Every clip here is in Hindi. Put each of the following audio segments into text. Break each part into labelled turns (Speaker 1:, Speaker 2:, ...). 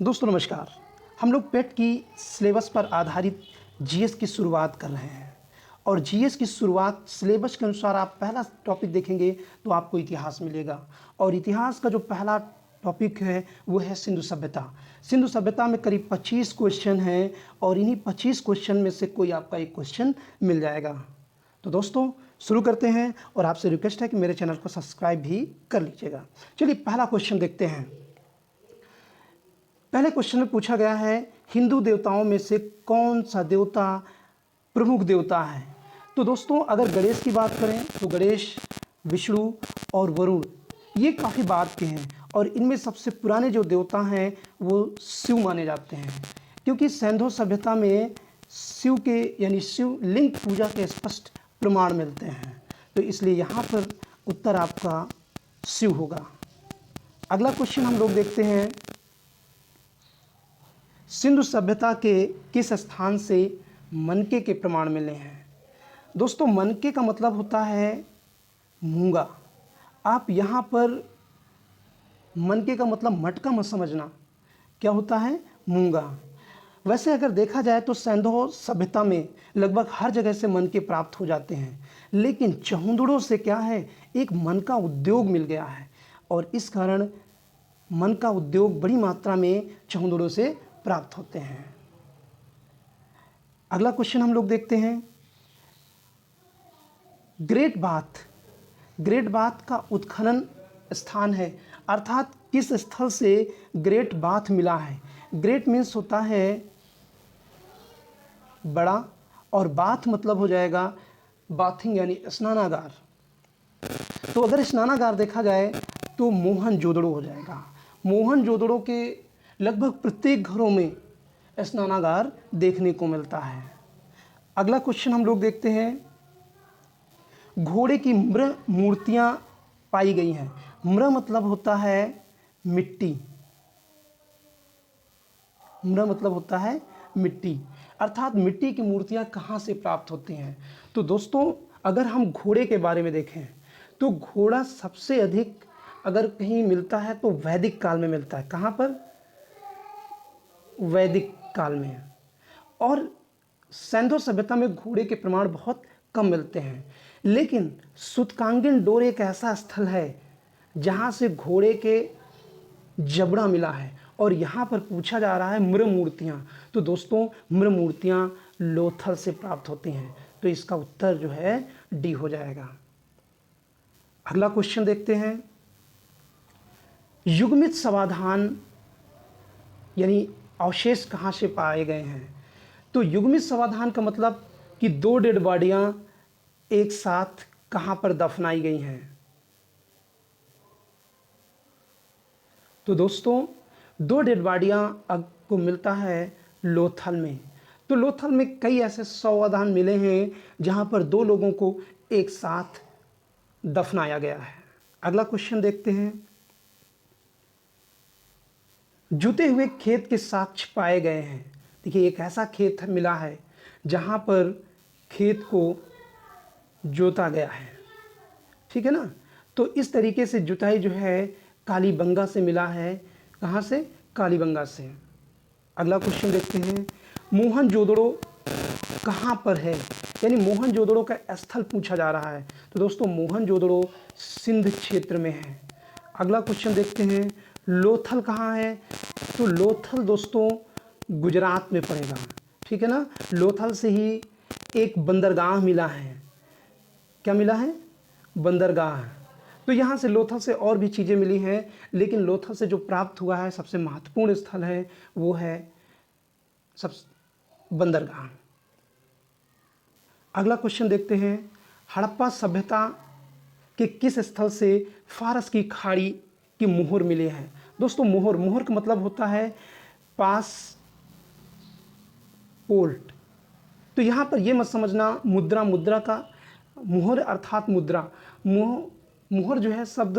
Speaker 1: दोस्तों नमस्कार। हम लोग पेट की सिलेबस पर आधारित जीएस की शुरुआत कर रहे हैं और जीएस की शुरुआत सिलेबस के अनुसार आप पहला टॉपिक देखेंगे तो आपको इतिहास मिलेगा और इतिहास का जो पहला टॉपिक है वो है सिंधु सभ्यता। सिंधु सभ्यता में करीब 25 क्वेश्चन हैं और इन्हीं 25 क्वेश्चन में से कोई आपका एक क्वेश्चन मिल जाएगा। तो दोस्तों शुरू करते हैं और आपसे रिक्वेस्ट है कि मेरे चैनल को सब्सक्राइब भी कर लीजिएगा। चलिए पहला क्वेश्चन देखते हैं। पहले क्वेश्चन में पूछा गया है हिंदू देवताओं में से कौन सा देवता प्रमुख देवता है। तो दोस्तों अगर गणेश की बात करें तो गणेश, विष्णु और वरुण ये काफ़ी बात के हैं और इनमें सबसे पुराने जो देवता हैं वो शिव माने जाते हैं, क्योंकि सिंधु सभ्यता में शिव के यानी शिव लिंग पूजा के स्पष्ट प्रमाण मिलते हैं, तो इसलिए यहाँ पर उत्तर आपका शिव होगा। अगला क्वेश्चन हम लोग देखते हैं, सिंधु सभ्यता के किस स्थान से मनके के प्रमाण मिले हैं। दोस्तों मनके का मतलब होता है मूंगा। आप यहाँ पर मनके का मतलब मटका मत समझना, क्या होता है मूंगा। वैसे अगर देखा जाए तो सिंधु सभ्यता में लगभग हर जगह से मनके प्राप्त हो जाते हैं, लेकिन चहुंदड़ों से क्या है एक मन का उद्योग मिल गया है और इस कारण मन का उद्योग बड़ी मात्रा में चहुंदड़ों से प्राप्त होते हैं। अगला क्वेश्चन हम लोग देखते हैं, ग्रेट बाथ का उत्खनन स्थान है, अर्थात किस स्थल से ग्रेट बाथ मिला है। ग्रेट मीन्स होता है बड़ा और बाथ मतलब हो जाएगा बाथिंग यानी स्नानागार। तो अगर स्नानागार देखा जाए तो मोहनजोदड़ो हो जाएगा। मोहनजोदड़ो के लगभग प्रत्येक घरों में स्नानागार देखने को मिलता है। अगला क्वेश्चन हम लोग देखते हैं, घोड़े की मृ मूर्तियां पाई गई हैं। मृ मतलब होता है मिट्टी, मृ मतलब होता है मिट्टी, अर्थात मिट्टी की मूर्तियां कहाँ से प्राप्त होती हैं। तो दोस्तों अगर हम घोड़े के बारे में देखें तो घोड़ा सबसे अधिक अगर कहीं मिलता है तो वैदिक काल में मिलता है। कहाँ पर? वैदिक काल में। और सिंधु सभ्यता में घोड़े के प्रमाण बहुत कम मिलते हैं, लेकिन सूतकांगन डोर एक ऐसा स्थल है जहाँ से घोड़े के जबड़ा मिला है और यहाँ पर पूछा जा रहा है मृ मूर्तियाँ। तो दोस्तों मृ मूर्तियाँ लोथल से प्राप्त होती हैं, तो इसका उत्तर जो है डी हो जाएगा। अगला क्वेश्चन देखते हैं, युग्मित समाधान यानी अवशेष कहाँ से पाए गए हैं। तो युग्मित समाधान का मतलब कि दो डेड बॉडियाँ एक साथ कहाँ पर दफनाई गई हैं। तो दोस्तों दो डेड बॉडियाँ आपको मिलता है लोथल में। तो लोथल में कई ऐसे समाधान मिले हैं जहाँ पर दो लोगों को एक साथ दफनाया गया है। अगला क्वेश्चन देखते हैं, जुते हुए खेत के साक्ष्य पाए गए हैं। देखिए एक ऐसा खेत मिला है जहाँ पर खेत को जोता गया है, ठीक है ना। तो इस तरीके से जुताई जो है कालीबंगा से मिला है। कहाँ से? कालीबंगा से। अगला क्वेश्चन देखते हैं, मोहनजोदड़ो कहाँ पर है, यानी मोहनजोदड़ो का स्थल पूछा जा रहा है। तो दोस्तों मोहनजोदड़ो सिंध क्षेत्र में है। अगला क्वेश्चन देखते हैं, लोथल कहाँ है। तो लोथल दोस्तों गुजरात में पड़ेगा, ठीक है ना। लोथल से ही एक बंदरगाह मिला है। क्या मिला है? बंदरगाह। तो यहाँ से लोथल से और भी चीज़ें मिली हैं, लेकिन लोथल से जो प्राप्त हुआ है सबसे महत्वपूर्ण स्थल है वो है सब बंदरगाह। अगला क्वेश्चन देखते हैं, हड़प्पा सभ्यता के किस स्थल से फारस की खाड़ी की मुहर मिले हैं। दोस्तों मुहर का मतलब होता है पासपोर्ट। तो यहाँ पर ये मत समझना मुद्रा का मुहर अर्थात मुद्रा। मुहर जो है शब्द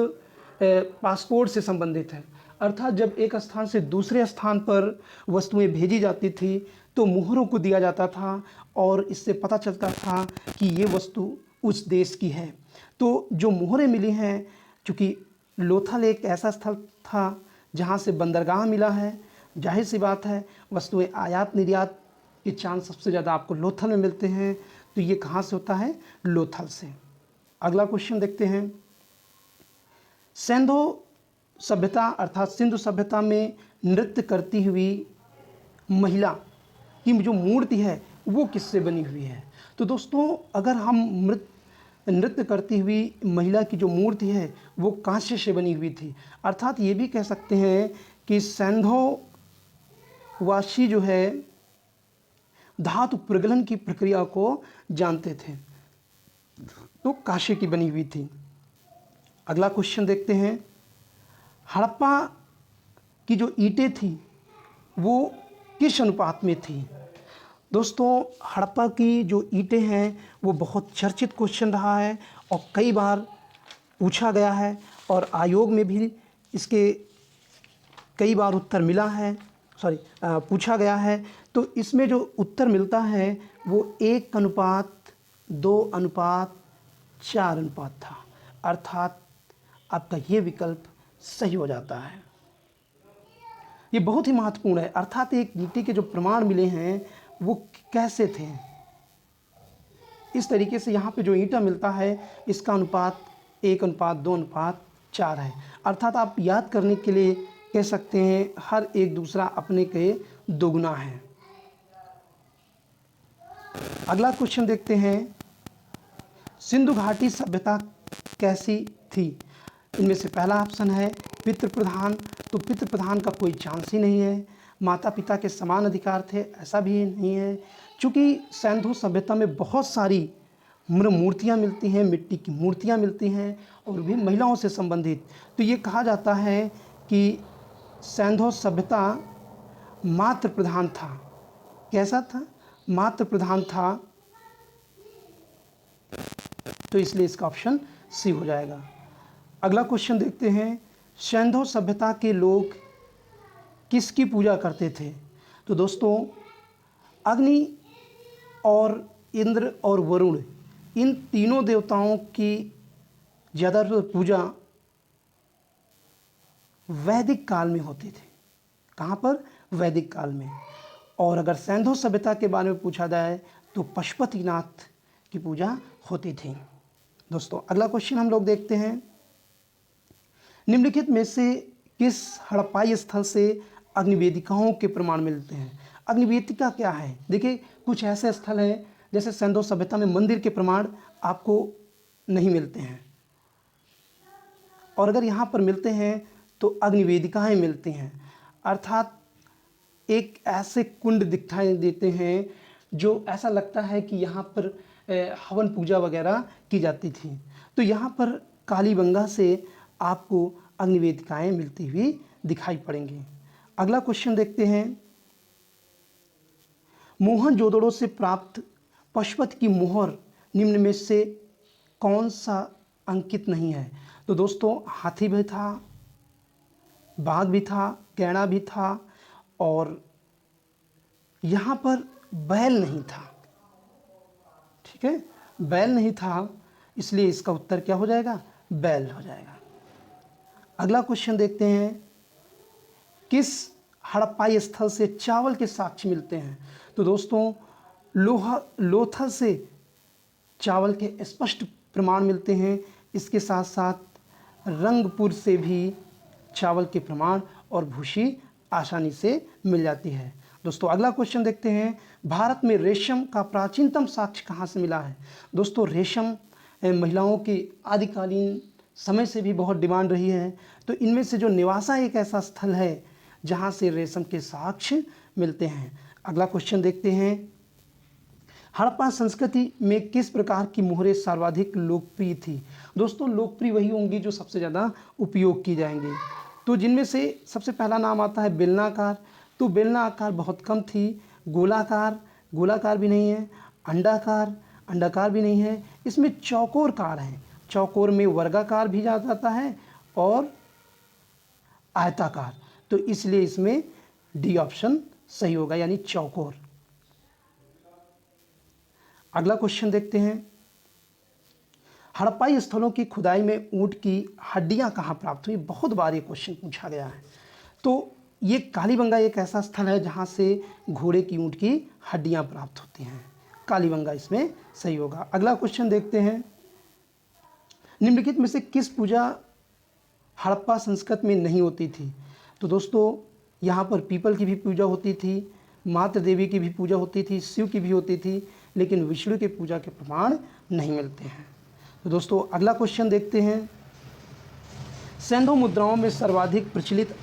Speaker 1: पासपोर्ट से संबंधित है, अर्थात जब एक स्थान से दूसरे स्थान पर वस्तुएं भेजी जाती थी तो मुहरों को दिया जाता था और इससे पता चलता था कि ये वस्तु उस देश की है। तो जो मुहरें मिली हैं, चूँकि लोथल एक ऐसा स्थल था जहाँ से बंदरगाह मिला है जाहिर सी बात है, वस्तुएं आयात निर्यात के चांस सबसे ज़्यादा आपको लोथल में मिलते हैं, तो ये कहाँ से होता है? लोथल से। अगला क्वेश्चन देखते हैं। सिंधु सभ्यता अर्थात सिंधु सभ्यता में नृत्य करती हुई महिला की जो मूर्ति है वो किससे बनी हुई है? तो दोस्तों, अगर हम नृत्य करती हुई महिला की जो मूर्ति है वो कांस्य से बनी हुई थी, अर्थात ये भी कह सकते हैं कि सिंधुवासी जो है धातु प्रगलन की प्रक्रिया को जानते थे, तो कांस्य की बनी हुई थी। अगला क्वेश्चन देखते हैं। हड़प्पा की जो ईंटें थी वो किस अनुपात में थी? दोस्तों, हड़प्पा की जो ईंटें हैं वो बहुत चर्चित क्वेश्चन रहा है और कई बार पूछा गया है और आयोग में भी इसके कई बार उत्तर मिला है, पूछा गया है। तो इसमें जो उत्तर मिलता है वो 1:2:4 था, अर्थात आपका ये विकल्प सही हो जाता है। ये बहुत ही महत्वपूर्ण है, अर्थात एक ईंटे के जो प्रमाण मिले हैं वो कैसे थे। इस तरीके से यहाँ पे जो ईंटा मिलता है इसका अनुपात 1:2:4 है, अर्थात आप याद करने के लिए कह सकते हैं हर एक दूसरा अपने के दोगुना है। अगला क्वेश्चन देखते हैं। सिंधु घाटी सभ्यता कैसी थी? इनमें से पहला ऑप्शन है पितृ प्रधान, तो पितृ प्रधान का कोई चांस ही नहीं है। माता पिता के समान अधिकार थे, ऐसा भी नहीं है। चूँकि सिंधु सभ्यता में बहुत सारी मूर्तियाँ मिलती हैं, मिट्टी की मूर्तियाँ मिलती हैं और भी महिलाओं से संबंधित, तो ये कहा जाता है कि सिंधु सभ्यता मातृ प्रधान था। कैसा था? मातृ प्रधान था, तो इसलिए इसका ऑप्शन सी हो जाएगा। अगला क्वेश्चन देखते हैं। सिंधु सभ्यता के लोग किसकी पूजा करते थे? तो दोस्तों, अग्नि और इंद्र और वरुण, इन तीनों देवताओं की ज़्यादातर पूजा वैदिक काल में होती थी। कहाँ पर? वैदिक काल में। और अगर सिंधु सभ्यता के बारे में पूछा जाए तो पशुपतिनाथ की पूजा होती थी। दोस्तों, अगला क्वेश्चन हम लोग देखते हैं। निम्नलिखित में से किस हड़प्पाई स्थल से अग्निवेदिकाओं के प्रमाण मिलते हैं? अग्निवेदिका क्या है? देखिए, कुछ ऐसे स्थल हैं जैसे सिंधु सभ्यता में मंदिर के प्रमाण आपको नहीं मिलते हैं, और अगर यहाँ पर मिलते हैं तो अग्निवेदिकाएं मिलती हैं, अर्थात एक ऐसे कुंड दिखाई देते हैं जो ऐसा लगता है कि यहाँ पर हवन पूजा वगैरह की जाती थी। तो यहाँ पर कालीबंगा से आपको अग्निवेदिकाएं मिलती हुई दिखाई पड़ेंगी। अगला क्वेश्चन देखते हैं। मोहनजोदड़ो से प्राप्त पशुपति की मोहर निम्न में से कौन सा अंकित नहीं है? तो दोस्तों, हाथी भी था, बाघ भी था, गैंडा भी था, और यहाँ पर बैल नहीं था। ठीक है, बैल नहीं था, इसलिए इसका उत्तर क्या हो जाएगा? बैल हो जाएगा। अगला क्वेश्चन देखते हैं। किस हड़प्पाई स्थल से चावल के साक्ष्य मिलते हैं? तो दोस्तों, लोथल से चावल के स्पष्ट प्रमाण मिलते हैं। इसके साथ साथ रंगपुर से भी चावल के प्रमाण और भूसी आसानी से मिल जाती है। दोस्तों, अगला क्वेश्चन देखते हैं। भारत में रेशम का प्राचीनतम साक्ष्य कहाँ से मिला है? दोस्तों, रेशम महिलाओं की आदिकालीन समय से भी बहुत डिमांड रही है, तो इनमें से जो निवासा एक ऐसा स्थल है जहाँ से रेशम के साक्ष्य मिलते हैं। अगला क्वेश्चन देखते हैं। हड़प्पा संस्कृति में किस प्रकार की मोहरें सर्वाधिक लोकप्रिय थी? दोस्तों, लोकप्रिय वही होंगी जो सबसे ज़्यादा उपयोग की जाएंगी, तो जिनमें से सबसे पहला नाम आता है बेलनाकार, तो बेलनाकार बहुत कम थी। गोलाकार भी नहीं है। अंडाकार भी नहीं है। इसमें चौकोरकार है। चौकोर में वर्गाकार भी जा जाता है और आयताकार, तो इसलिए इसमें डी ऑप्शन सही होगा, यानी चौकोर। अगला क्वेश्चन देखते हैं। हड़प्पाई स्थलों की खुदाई में ऊंट की हड्डियां कहाँ प्राप्त हुई? बहुत बार ये क्वेश्चन पूछा गया है। तो ये कालीबंगा एक ऐसा स्थल है जहाँ से घोड़े की ऊँट की हड्डियाँ प्राप्त होती हैं। कालीबंगा इसमें सही होगा। अगला क्वेश्चन देखते हैं, निम्नलिखित में से किस पूजा हड़प्पा संस्कृति में नहीं होती थी? तो दोस्तों यहाँ पर पीपल की भी पूजा होती थी, मातृ देवी की भी पूजा होती थी, शिव की भी होती थी, लेकिन विष्णु की पूजा के प्रमाण नहीं मिलते हैं। तो दोस्तों अगला क्वेश्चन देखते हैं, सैंधव मुद्राओं में सर्वाधिक प्रचलित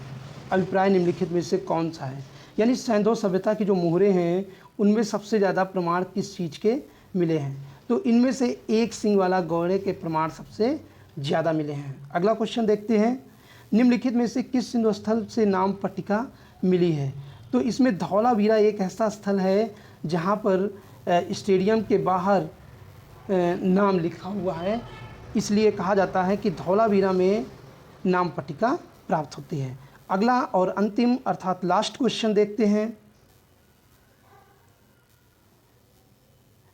Speaker 1: अभिप्राय निम्नलिखित में से कौन सा है? यानी सैंधव सभ्यता की जो मोहरें हैं उनमें सबसे ज़्यादा प्रमाण किस चीज़ के मिले हैं? तो इनमें से एक सिंग वाला घोड़े के प्रमाण सबसे ज़्यादा मिले हैं। अगला क्वेश्चन देखते हैं, निम्नलिखित में से किस सिंधु स्थल से नाम पट्टिका मिली है? तो इसमें धौलावीरा एक ऐसा स्थल है जहाँ पर स्टेडियम के बाहर नाम लिखा हुआ है, इसलिए कहा जाता है कि धौलावीरा में नाम पट्टिका प्राप्त होती है। अगला और अंतिम अर्थात लास्ट क्वेश्चन देखते हैं।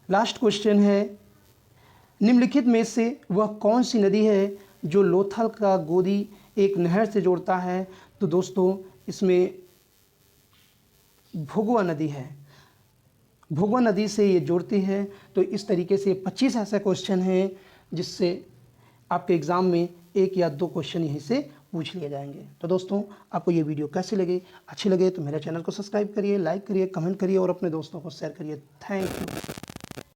Speaker 1: लास्ट क्वेश्चन है, निम्नलिखित में से वह कौन सी नदी है जो लोथल का गोदी एक नहर से जोड़ता है? तो दोस्तों इसमें भोगवा नदी है, भोगवा नदी से ये जोड़ती है। तो इस तरीके से 25 ऐसे क्वेश्चन हैं जिससे आपके एग्ज़ाम में 1 या 2 क्वेश्चन यहीं से पूछ लिए जाएंगे। तो दोस्तों आपको ये वीडियो कैसी लगी? अच्छी लगे तो मेरे चैनल को सब्सक्राइब करिए, लाइक करिए, कमेंट करिए और अपने दोस्तों को शेयर करिए। Thank you.